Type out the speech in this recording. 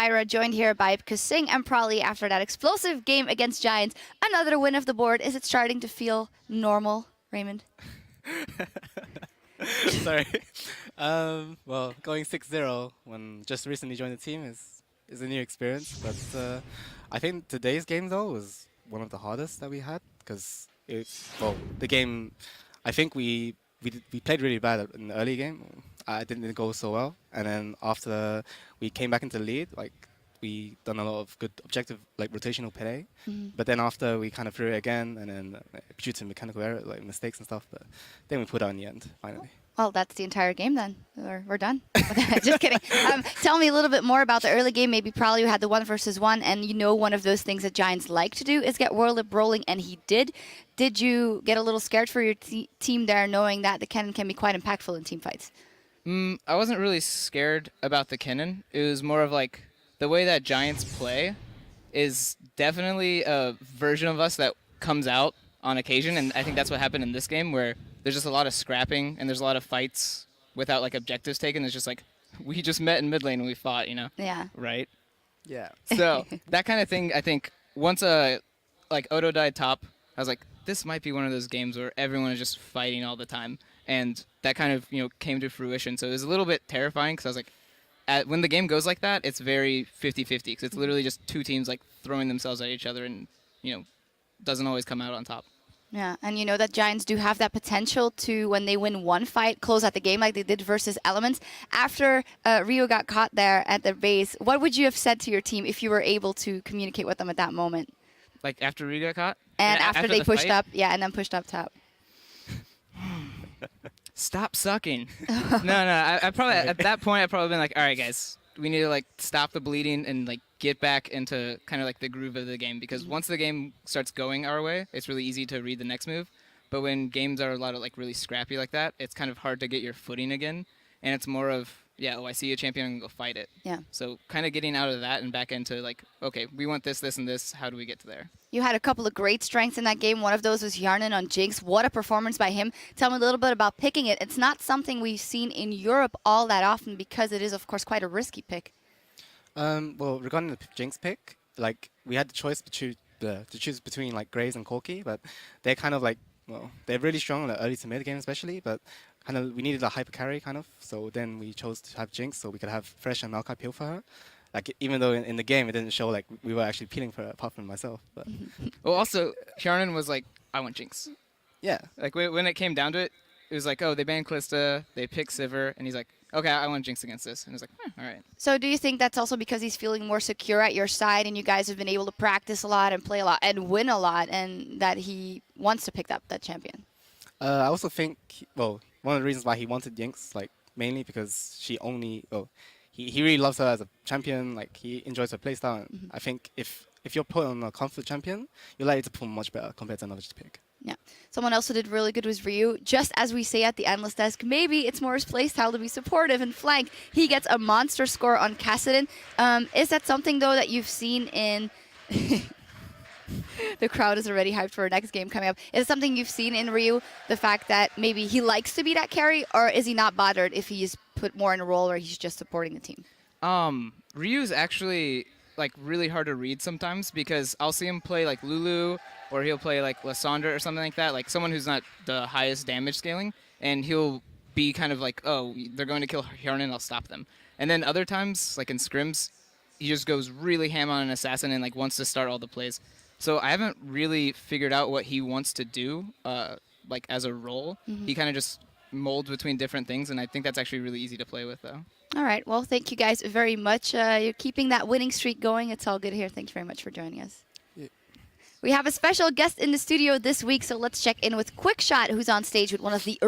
Pyra, joined here by Kasing and Prolly after that explosive game against Giants. Another win of the board. Is it starting to feel normal, Raymond? Sorry. Well, going 6-0 when just recently joined the team is a new experience. But I think today's game, though, was one of the hardest that we had. Because, well, the game, I think we played really bad in the early game. It didn't go so well. And then after we came back into the lead, like, we done a lot of good objective, like, rotational play. But then after we kind of threw it again, and then due to mechanical error, like mistakes and stuff, but then we put out in the end, finally. Well, that's the entire game then. We're done. Just kidding. Tell me a little bit more about the early game. Maybe probably you had the 1-versus-1, and you know one of those things that Giants like to do is get World Up rolling, and he did. Did you get a little scared for your team there, knowing that the cannon can be quite impactful in team fights? I wasn't really scared about the cannon. It was more of like the way that Giants play is definitely a version of us that comes out on occasion, and I think that's what happened in this game, where there's just a lot of scrapping and there's a lot of fights without like objectives taken. It's just like we just met in mid lane and we fought, you know? Yeah. Right? Yeah. So that kind of thing, I think once like Odo died top, I was like, this might be one of those games where everyone is just fighting all the time, and that kind of came to fruition. So it was a little bit terrifying because I was like, when the game goes like that, it's very 50-50 because it's literally just two teams like throwing themselves at each other, and doesn't always come out on top. Yeah, and you know that Giants do have that potential to, when they win one fight, close out the game like they did versus Elements. After Rio got caught there at the base, what would you have said to your team if you were able to communicate with them at that moment? Like after Rio got caught? And after they the pushed fight? up, yeah, and then pushed up top. Stop sucking. No, I probably at that point I'd probably been like, all right, guys, we need to like stop the bleeding and like get back into kind of like the groove of the game, because once the game starts going our way, it's really easy to read the next move. But when games are a lot of like really scrappy like that, it's kind of hard to get your footing again, and it's more of I see a champion, I'm gonna go fight it. Yeah. So kind of getting out of that and back into like, okay, we want this, this, and this. How do we get to there? You had a couple of great strengths in that game. One of those was Yarnan on Jinx. What a performance by him. Tell me a little bit about picking it. It's not something we've seen in Europe all that often because it is, of course, quite a risky pick. Well, regarding the Jinx pick, like, we had the choice to choose between like Graves and Corki, but they're kind of like, well, they're really strong in the early to mid game especially, but kind of we needed a hyper carry kind of, so then we chose to have Jinx so we could have Fresh and Maokai peel for her. Like, even though in the game it didn't show like we were actually peeling for her, apart from myself. But well, also Hjarnan was like, I want Jinx. Yeah. Like when it came down to it, it was like, oh, they banned Kalista, they picked Sivir, and he's like, okay, I want Jinx against this. And it's like, all right. So do you think that's also because he's feeling more secure at your side and you guys have been able to practice a lot and play a lot and win a lot, and that he wants to pick up that champion? I also think, well, one of the reasons why he wanted Jinx, like, mainly because she only, he really loves her as a champion, like, he enjoys her playstyle. And I think if you're put on a comfort champion, you're likely to perform much better compared to another pick. Yeah. Someone else who did really good was Ryu. Just as we say at the Endless Desk, maybe it's more his playstyle to be supportive and flank. He gets a monster score on Kassadin. Is that something, though, that you've seen in... The crowd is already hyped for our next game coming up. Is it something you've seen in Ryu, the fact that maybe he likes to be that carry, or is he not bothered if he's put more in a role where he's just supporting the team? Ryu's actually like really hard to read sometimes, because I'll see him play like Lulu, or he'll play like Lysandra or something like that, like someone who's not the highest damage scaling, and he'll be kind of like, oh, they're going to kill Hjarnan, I'll stop them. And then other times, like in scrims, he just goes really ham on an assassin and like wants to start all the plays. So I haven't really figured out what he wants to do, like as a role. He kind of just molds between different things, and I think that's actually really easy to play with, though. All right. Well, thank you guys very much. You're keeping that winning streak going. It's all good here. Thank you very much for joining us. Yeah. We have a special guest in the studio this week, so let's check in with Quickshot, who's on stage with one of the